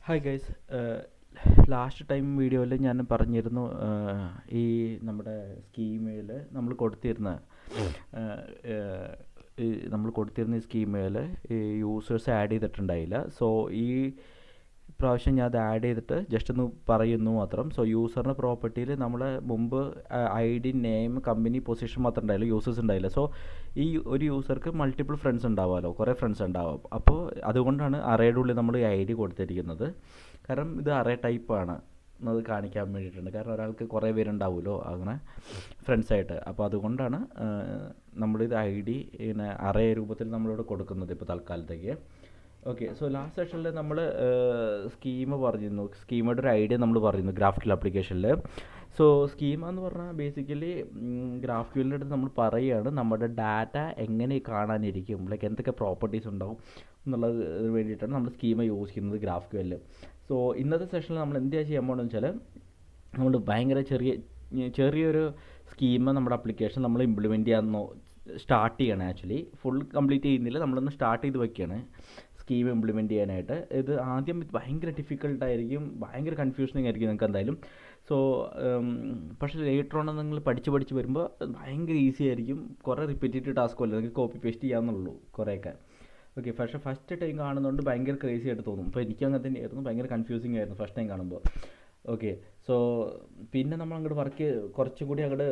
Hi guys. Last time വീഡിയോയിൽ ഞാൻ പറഞ്ഞിരുന്നു, ഈ നമ്മുടെ സ്കീമയിൽ നമ്മൾ കൊടുത്തിരുന്ന ഈ നമ്മൾ കൊടുത്തിരുന്ന ഈ സ്കീമയിൽ ഈ യൂസേഴ്സ് ആഡ് ചെയ്തിട്ടുണ്ടായില്ല. സോ ഈ പ്രാവശ്യം ഞാൻ അത് ആഡ് ചെയ്തിട്ട് ജസ്റ്റ് ഒന്ന് പറയുന്നു മാത്രം. സോ യൂസറിൻ്റെ പ്രോപ്പർട്ടിയിൽ നമ്മൾ മുമ്പ് I D, name, company, position മാത്രം ഉണ്ടായില്ല, യൂസേഴ്സ് ഉണ്ടായില്ല. സോ ഈ ഒരു യൂസർക്ക് മൾട്ടിപ്പിൾ ഫ്രണ്ട്സ് ഉണ്ടാവുമല്ലോ, കുറേ ഫ്രണ്ട്സ് ഉണ്ടാവും. അപ്പോൾ അതുകൊണ്ടാണ് അറേയുടെ ഉള്ളിൽ നമ്മൾ ഈ ഐ ഡി കൊടുത്തിരിക്കുന്നത്. കാരണം ഇത് അറേ ടൈപ്പാണ് അത് കാണിക്കാൻ വേണ്ടിയിട്ടുണ്ട്. കാരണം ഒരാൾക്ക് കുറേ പേരുണ്ടാവുമല്ലോ അങ്ങനെ ഫ്രണ്ട്സായിട്ട്. അപ്പോൾ അതുകൊണ്ടാണ് നമ്മളിത് ഐ ഡി ഇങ്ങനെ അറേ രൂപത്തിൽ നമ്മളിവിടെ കൊടുക്കുന്നത് ഇപ്പോൾ തൽക്കാലത്തേക്ക്. ഓക്കെ, സോ ലാസ്റ്റ് സെഷനിൽ നമ്മൾ സ്കീമ പറഞ്ഞിരുന്നു. സ്കീമയുടെ ഒരു ഐഡിയ നമ്മൾ പറയുന്നു ഗ്രാഫ്ക്യൂൽ ആപ്ലിക്കേഷനിൽ. സോ സ്കീമ എന്ന് പറഞ്ഞാൽ ബേസിക്കലി ഗ്രാഫ്ക്യൂലിൻ്റെ അടുത്ത് നമ്മൾ പറയുകയാണ് നമ്മുടെ ഡാറ്റ എങ്ങനെ കാണാനിരിക്കും, ലൈക്ക് എന്തൊക്കെ പ്രോപ്പർട്ടീസ് ഉണ്ടാവും എന്നുള്ളത് വേണ്ടിയിട്ടാണ് നമ്മൾ സ്കീമ യൂസ് ചെയ്യുന്നത് ഗ്രാഫ്ക്യൂലിൽ. സോ ഇന്നത്തെ സെഷനിൽ നമ്മൾ എന്താ ചെയ്യാൻ പോകുന്നത് വെച്ചാൽ, നമ്മൾ ഭയങ്കര ചെറിയൊരു സ്കീമ നമ്മുടെ ആപ്ലിക്കേഷൻ നമ്മൾ ഇംപ്ലിമെൻറ്റ് ചെയ്യാൻ സ്റ്റാർട്ട് ചെയ്യണം. ആക്ച്വലി ഫുൾ കംപ്ലീറ്റ് ചെയ്യുന്നില്ല, നമ്മളൊന്ന് സ്റ്റാർട്ട് ചെയ്ത് വയ്ക്കുകയാണ് സ്കീം ഇംപ്ലിമെൻറ്റ് ചെയ്യാനായിട്ട്. ഇത് ആദ്യം ഭയങ്കര ഡിഫിക്കൽട്ടായിരിക്കും, ഭയങ്കര കൺഫ്യൂഷനിങ് ആയിരിക്കും നിങ്ങൾക്ക് എന്തായാലും. സോ പക്ഷേ ലേറ്റർ ഓൺ നിങ്ങൾ പഠിച്ച് വരുമ്പോൾ ഭയങ്കര ഈസി ആയിരിക്കും. കുറേ റിപ്പീറ്റേറ്റീവ് ടാസ്ക് അല്ല, നിങ്ങൾക്ക് കോപ്പി പേസ്റ്റ് ചെയ്യാമെന്നുള്ളൂ കുറേയൊക്കെ. ഓക്കെ, പക്ഷേ ഫസ്റ്റ് ടൈം കാണുന്നതുകൊണ്ട് ഭയങ്കര ക്രേസി ആയിട്ട് തോന്നും. അപ്പോൾ എനിക്ക് അങ്ങനെ തന്നെയായിരുന്നു, ഭയങ്കര കൺഫ്യൂസിങ് ആയിരുന്നു ഫസ്റ്റ് ടൈം കാണുമ്പോൾ. ഓക്കെ, സോ പിന്നെ നമ്മൾ അങ്ങോട്ട് കുറച്ചും കൂടി അങ്ങോട്ട്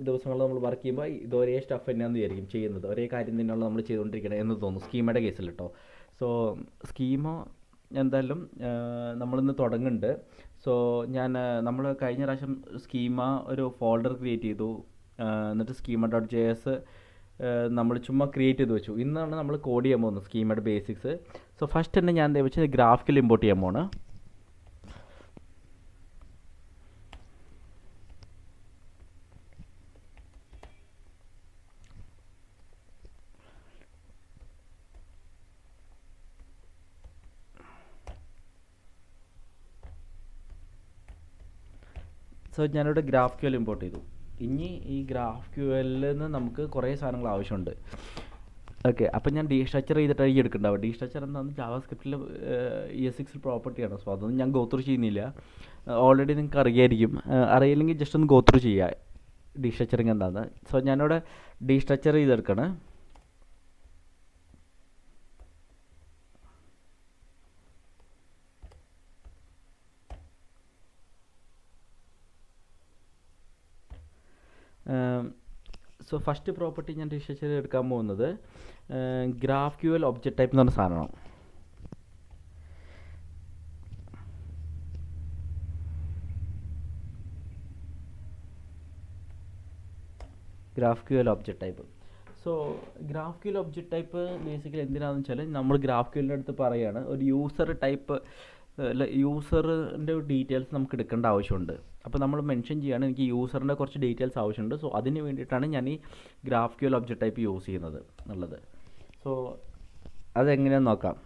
ദിവസങ്ങൾ നമ്മൾ വർക്ക് ചെയ്യുമ്പോൾ ഇത് ഒരേ സ്റ്റഫ് തന്നെയാണെന്ന് വിചാരിക്കും ചെയ്യുന്നത്, ഒരേ കാര്യം തന്നെയുള്ള നമ്മൾ ചെയ്തുകൊണ്ടിരിക്കണം എന്ന് തോന്നും സ്കീമയുടെ കേസിൽ കേട്ടോ. സോ സ്കീമോ എന്തായാലും നമ്മളിന്ന് തുടങ്ങുന്നുണ്ട്. സോ നമ്മൾ കഴിഞ്ഞ പ്രാവശ്യം സ്കീമ ഒരു ഫോൾഡർ ക്രിയേറ്റ് ചെയ്തു, എന്നിട്ട് schema.js നമ്മൾ ചുമ്മാ ക്രിയേറ്റ് ചെയ്ത് വെച്ചു. ഇന്നാണ് നമ്മൾ കോഡ് ചെയ്യാൻ പോകുന്നത് സ്കീമയുടെ ബേസിക്സ്. സോ ഫസ്റ്റ് തന്നെ ഞാൻ എന്താ വെച്ചാൽ ഗ്രാഫിക്കൽ ഇമ്പോർട്ട് ചെയ്യാൻ പോണ്. സോ ഞാനിവിടെ ഗ്രാഫ്ക്യൂൽ ഇമ്പോർട്ട് ചെയ്തു. ഇനി ഈ ഗ്രാഫ്ക്യൂലിൽ നിന്ന് നമുക്ക് കുറേ സാധനങ്ങൾ ആവശ്യമുണ്ട്. ഓക്കെ, അപ്പം ഞാൻ ഡീസ്ട്രക്ചർ ചെയ്തിട്ടാണ് ഈ എടുക്കേണ്ടാവുക. ഡീസ്ട്രക്ചർ എന്താണെന്ന് ജാവാസ്ക്രിപ്റ്റിൽ ES6 പ്രോപ്പർട്ടിയാണ്. സോ അതൊന്നും ഞാൻ ഗോത്രൂ ചെയ്യുന്നില്ല, ഓൾറെഡി നിങ്ങൾക്ക് അറിയായിരിക്കും. അറിയില്ലെങ്കിൽ ജസ്റ്റ് ഒന്ന് ഗോത്രൂ ചെയ്യുക ഡീസ്ട്രക്ചറിങ് എന്താണെന്ന്. സോ ഞാനിവിടെ ഡീസ്ട്രക്ചർ ചെയ്തെടുക്കണം. സോ ഫസ്റ്റ് പ്രോപ്പർട്ടി ഞാൻ ഡിസ്കസ് ചെയ്ത് എടുക്കാൻ പോകുന്നത് ഗ്രാഫ്ക്യൂൽ ഒബ്ജക്റ്റ് ടൈപ്പ് എന്ന് പറഞ്ഞ സാധനമാണ്. GraphQL object type. So GraphQL object type basically എന്തിനാണെന്ന് വെച്ചാൽ, നമ്മൾ ഗ്രാഫ്ക്യൂലിൻ്റെ അടുത്ത് പറയുകയാണ് ഒരു യൂസർ ടൈപ്പ്, യൂസറിൻ്റെ ഡീറ്റെയിൽസ് നമുക്ക് എടുക്കേണ്ട ആവശ്യമുണ്ട്. അപ്പോൾ നമ്മൾ മെൻഷൻ ചെയ്യുകയാണ് എനിക്ക് യൂസറിൻ്റെ കുറച്ച് ഡീറ്റെയിൽസ് ആവശ്യമുണ്ട്. സോ അതിന് വേണ്ടിയിട്ടാണ് ഞാൻ ഈ ഗ്രാഫ്ക്യൂൽ ഒബ്ജക്റ്റ് ടൈപ്പ് യൂസ് ചെയ്യുന്നത് എന്നുള്ളത്. സോ അതെങ്ങനെയാണെന്ന് നോക്കാം.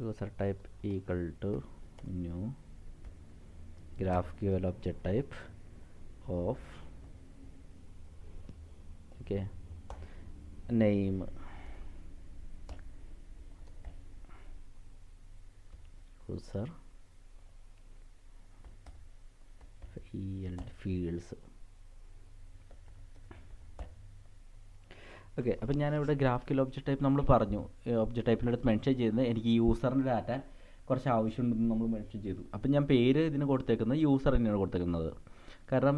User type equal to new GraphQL object type of okay name user fields. Okay, അപ്പം ഞാനിവിടെ ഗ്രാഫിക്കൽ ഒബ്ജക്റ്റ് ടൈപ്പ് നമ്മൾ പറഞ്ഞു, ഒബ്ജക്റ്റ് ടൈപ്പിൻ്റെ അടുത്ത് മെൻഷൻ ചെയ്യുന്നത് എനിക്ക് യൂസറിൻ്റെ ഡാറ്റ കുറച്ച് ആവശ്യമുണ്ടെന്ന് നമ്മൾ മെൻഷൻ ചെയ്തു. അപ്പം ഞാൻ പേര് ഇതിന് കൊടുത്തേക്കുന്നത് യൂസർ തന്നെയാണ് കൊടുത്തേക്കുന്നത്. കാരണം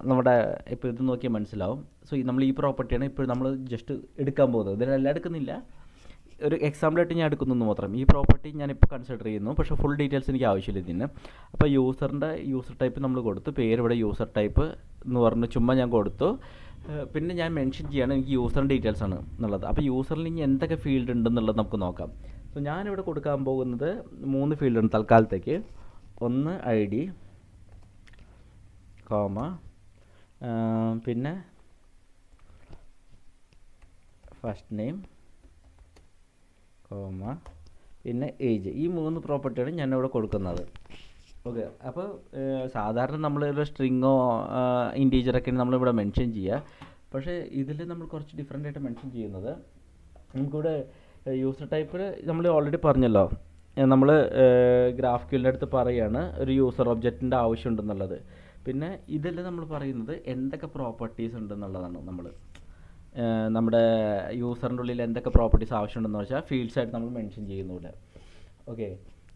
നമ്മുടെ ഇപ്പോൾ ഇത് നോക്കിയാൽ മനസ്സിലാവും. സോ നമ്മൾ ഈ പ്രോപ്പർട്ടിയാണ് ഇപ്പോൾ നമ്മൾ ജസ്റ്റ് എടുക്കാൻ പോകുന്നത്. ഇതിനെല്ലാം എടുക്കുന്നില്ല, ഒരു എക്സാമ്പിളായിട്ട് ഞാൻ എടുക്കുന്നു മാത്രം. ഈ പ്രോപ്പർട്ടി ഞാനിപ്പോൾ കൺസിഡർ ചെയ്യുന്നു, പക്ഷേ ഫുൾ ഡീറ്റെയിൽസ് എനിക്ക് ആവശ്യമില്ല ഇതിന്. അപ്പോൾ യൂസർ ടൈപ്പ് നമ്മൾ കൊടുത്തു, പേര് ഇവിടെ യൂസർ ടൈപ്പ് എന്ന് പറഞ്ഞ് ചുമ്മാ ഞാൻ കൊടുത്തു. പിന്നെ ഞാൻ മെൻഷൻ ചെയ്യാണ് എനിക്ക് യൂസറിൻ്റെ ഡീറ്റെയിൽസ് ആണ് എന്നുള്ളത്. അപ്പോൾ യൂസറിൽ ഇനി എന്തൊക്കെ ഫീൽഡ് ഉണ്ടെന്നുള്ളത് നമുക്ക് നോക്കാം. സോ ഞാനിവിടെ കൊടുക്കാൻ പോകുന്നത് 3 ഫീൽഡുണ്ട് തൽക്കാലത്തേക്ക്. ഒന്ന് ID, പിന്നെ ഫസ്റ്റ് നെയിം, പിന്നെ ഏജ്. ഈ 3 പ്രോപ്പർട്ടിയാണ് ഞാനിവിടെ കൊടുക്കുന്നത്. ഓക്കെ. അപ്പോൾ സാധാരണ നമ്മളൊരു സ്ട്രിങ്ങോ ഇൻറ്റീജറൊക്കെയാണ് നമ്മളിവിടെ മെൻഷൻ ചെയ്യുക. പക്ഷേ ഇതിൽ നമ്മൾ കുറച്ച് ഡിഫറെൻ്റ് ആയിട്ട് മെൻഷൻ ചെയ്യുന്നത്, നമുക്കിവിടെ യൂസർ ടൈപ്പിൽ നമ്മൾ ഓൾറെഡി പറഞ്ഞല്ലോ, നമ്മൾ ഗ്രാഫ്ക്യൂലിൻ്റെ അടുത്ത് പറയുകയാണ് ഒരു യൂസർ ഒബ്ജക്റ്റിൻ്റെ ആവശ്യമുണ്ടെന്നുള്ളത്. പിന്നെ ഇതിൽ നമ്മൾ പറയുന്നത് എന്തൊക്കെ പ്രോപ്പർട്ടീസ് ഉണ്ടെന്നുള്ളതാണ്. നമ്മൾ നമ്മുടെ യൂസറിൻ്റെ ഉള്ളിൽ എന്തൊക്കെ പ്രോപ്പർട്ടീസ് ആവശ്യമുണ്ടെന്ന് വെച്ചാൽ ഫീൽഡ്സ് ആയിട്ട് നമ്മൾ മെൻഷൻ ചെയ്യുന്നില്ല. ഓക്കെ.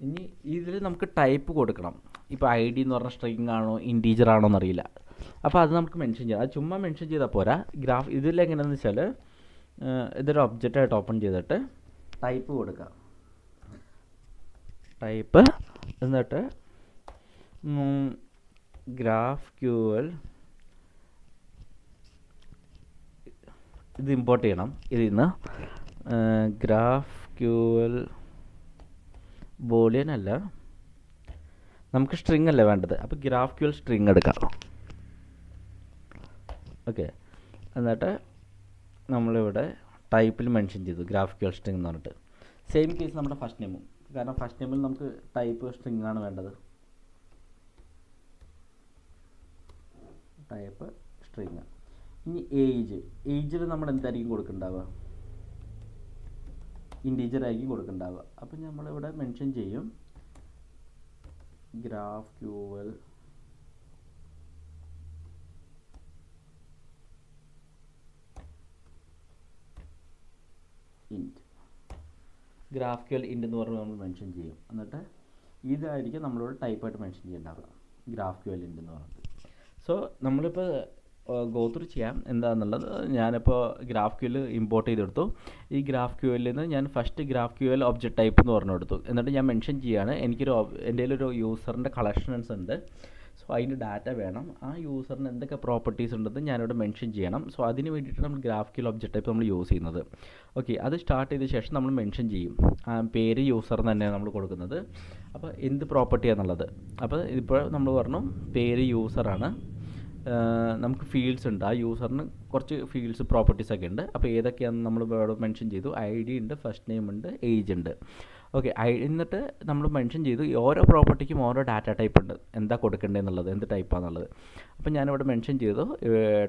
ഇനി ഇതിൽ നമുക്ക് ടൈപ്പ് കൊടുക്കണം. ഇപ്പോൾ ഐ ഡി എന്ന് പറഞ്ഞ സ്ട്രിങ് ആണോ ഇൻറ്റീജർ ആണോ എന്നറിയില്ല. അപ്പോൾ അത് നമുക്ക് മെൻഷൻ ചെയ്യാം. അത് ചുമ്മാ മെൻഷൻ ചെയ്താൽ പോരാ. ഇതിൽ എങ്ങനെയാണെന്ന് വെച്ചാൽ ഇതൊരു ഒബ്ജക്റ്റായിട്ട് ഓപ്പൺ ചെയ്തിട്ട് ടൈപ്പ് കൊടുക്കുക. ടൈപ്പ് എന്നിട്ട് GraphQL ഇത് ഇമ്പോർട്ട് ചെയ്യണം. ഇതിൽ നിന്ന് GraphQL ബോളിയൻ അല്ല, നമുക്ക് സ്ട്രിങ് അല്ലേ വേണ്ടത്. അപ്പോൾ GraphQL സ്ട്രിങ് എടുക്കാം. ഓക്കെ. എന്നിട്ട് നമ്മളിവിടെ ടൈപ്പിൽ മെൻഷൻ ചെയ്തു GraphQL സ്ട്രിങ് എന്ന് പറഞ്ഞിട്ട്. സെയിം കേസ് നമ്മുടെ ഫസ്റ്റ് നെയിമും, കാരണം ഫസ്റ്റ് നെയിമിൽ നമുക്ക് ടൈപ്പ് സ്ട്രിങ് ആണ് വേണ്ടത്. Type string. ഇനി ഏജിൽ നമ്മൾ എന്തായിരിക്കും കൊടുക്കുന്നുണ്ടാവുക? ഇൻറ്റീജർ ആയിരിക്കും കൊടുക്കുന്നുണ്ടാവുക. അപ്പം നമ്മളിവിടെ മെൻഷൻ ചെയ്യും GraphQL int. GraphQL int എന്ന് പറഞ്ഞ് നമ്മൾ മെൻഷൻ ചെയ്യും. എന്നിട്ട് ഇതായിരിക്കും നമ്മളോട് ടൈപ്പായിട്ട് മെൻഷൻ ചെയ്യേണ്ടാവുക, GraphQL int എന്ന് പറഞ്ഞത്. സോ നമ്മളിപ്പോൾ ഗോ ത്രൂ ചെയ്യാം എന്താണെന്നുള്ളത്. ഞാനിപ്പോൾ GraphQL ഇമ്പോർട്ട് ചെയ്തെടുത്തു. ഈ GraphQL നിന്ന് ഞാൻ ഫസ്റ്റ് GraphQL ഒബ്ജക്റ്റ് ടൈപ്പ് എന്ന് പറഞ്ഞു കൊടുത്തു. എന്നിട്ട് ഞാൻ മെൻഷൻ ചെയ്യുകയാണ് എൻ്റെ കയ്യിലൊരു യൂസറിൻ്റെ കളക്ഷൻസ് ഉണ്ട്. സോ അതിൻ്റെ ഡാറ്റ വേണം. ആ യൂസറിന് എന്തൊക്കെ പ്രോപ്പർട്ടീസ് ഉണ്ടെന്ന് ഞാനിവിടെ മെൻഷൻ ചെയ്യണം. സോ അതിന് വേണ്ടിയിട്ട് നമ്മൾ GraphQL ഒബ്ജക്റ്റ് ടൈപ്പ് നമ്മൾ യൂസ് ചെയ്യുന്നത്. ഓക്കെ. അത് സ്റ്റാർട്ട് ചെയ്ത ശേഷം നമ്മൾ മെൻഷൻ ചെയ്യും പേര് യൂസർ തന്നെയാണ് നമ്മൾ കൊടുക്കുന്നത്. അപ്പോൾ എന്ത് പ്രോപ്പർട്ടിയാണെന്നുള്ളത്. അപ്പോൾ ഇപ്പോൾ നമ്മൾ പറഞ്ഞു പേര് യൂസറാണ്. നമുക്ക് ഫീൽഡ്സ് ഉണ്ട്. ആ യൂസറിന് കുറച്ച് ഫീൽഡ്സ് പ്രോപ്പർട്ടീസ് ഒക്കെ ഉണ്ട്. അപ്പോൾ ഏതൊക്കെയാണെന്ന് നമ്മൾ ഇവിടെ മെൻഷൻ ചെയ്തു. ID ഉണ്ട്, ഫസ്റ്റ് നെയിം ഉണ്ട്, ഏജ് ഉണ്ട്. ഓക്കെ. എന്നിട്ട് നമ്മൾ മെൻഷൻ ചെയ്തു ഓരോ പ്രോപ്പർട്ടിക്കും ഓരോ ഡാറ്റ ടൈപ്പ് ഉണ്ട്, എന്താ കൊടുക്കേണ്ടതെന്നുള്ളത്, എന്ത് ടൈപ്പാണെന്നുള്ളത്. അപ്പോൾ ഞാനിവിടെ മെൻഷൻ ചെയ്തു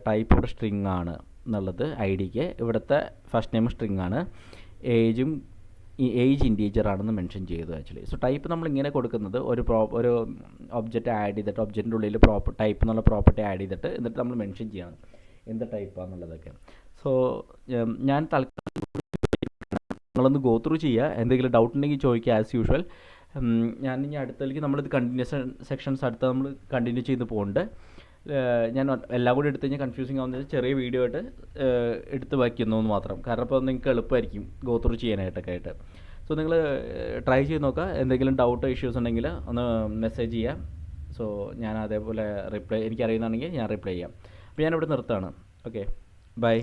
ടൈപ്പ് ഇവിടെ സ്ട്രിങ് ആണ് എന്നുള്ളത്. IDക്ക് ഇവിടുത്തെ ഫസ്റ്റ് നെയിം സ്ട്രിങ് ആണ്, ഏജ് ഇൻറ്റീജർ ആണെന്ന് മെൻഷൻ ചെയ്തു ആക്ച്വലി. സോ ടൈപ്പ് നമ്മൾ ഇങ്ങനെ കൊടുക്കുന്നത് ഒരു ഒബ്ജക്റ്റ് ആഡ് ചെയ്തിട്ട് ഒബ്ജക്റ്റിൻ്റെ ഉള്ളിൽ ടൈപ്പ് എന്നുള്ള പ്രോപ്പർട്ടി ആഡ് ചെയ്തിട്ട് എന്നിട്ട് നമ്മൾ മെൻഷൻ ചെയ്യണം എന്ത് ടൈപ്പാണെന്നുള്ളതൊക്കെ. സോ ഞാൻ തൽക്കാലം നിങ്ങളൊന്ന് ഗോ ത്രൂ ചെയ്യുക. എന്തെങ്കിലും ഡൗട്ട് ഉണ്ടെങ്കിൽ ചോദിക്കുക ആസ് യൂഷ്വൽ. ഞാൻ ഇനി അടുത്തേക്ക് നമ്മളിത് കണ്ടിന്യൂസ് സെക്ഷൻസ് അടുത്ത നമ്മൾ കണ്ടിന്യൂ ചെയ്ത് പോകുന്നുണ്ട്. ഞാൻ എല്ലാം കൂടി എടുത്ത് കഴിഞ്ഞാൽ കൺഫ്യൂസിങ് ആവുന്നത് ചെറിയ വീഡിയോ ആയിട്ട് എടുത്ത് വയ്ക്കുന്നു എന്ന് മാത്രം. കാരണം ഇപ്പോൾ നിങ്ങൾക്ക് എളുപ്പമായിരിക്കും ഗോ ത്രൂ ചെയ്യാനായിട്ടൊക്കെ ആയിട്ട്. സോ നിങ്ങൾ ട്രൈ ചെയ്ത് നോക്കുക. എന്തെങ്കിലും ഡൗട്ടോ ഇഷ്യൂസ് ഉണ്ടെങ്കിൽ ഒന്ന് മെസ്സേജ് ചെയ്യാം. സോ ഞാൻ അതേപോലെ എനിക്കറിയുന്നതാണെങ്കിൽ ഞാൻ റിപ്ലൈ ചെയ്യാം. അപ്പോൾ ഞാനിവിടെ നിർത്തുകയാണ്. Okay, by.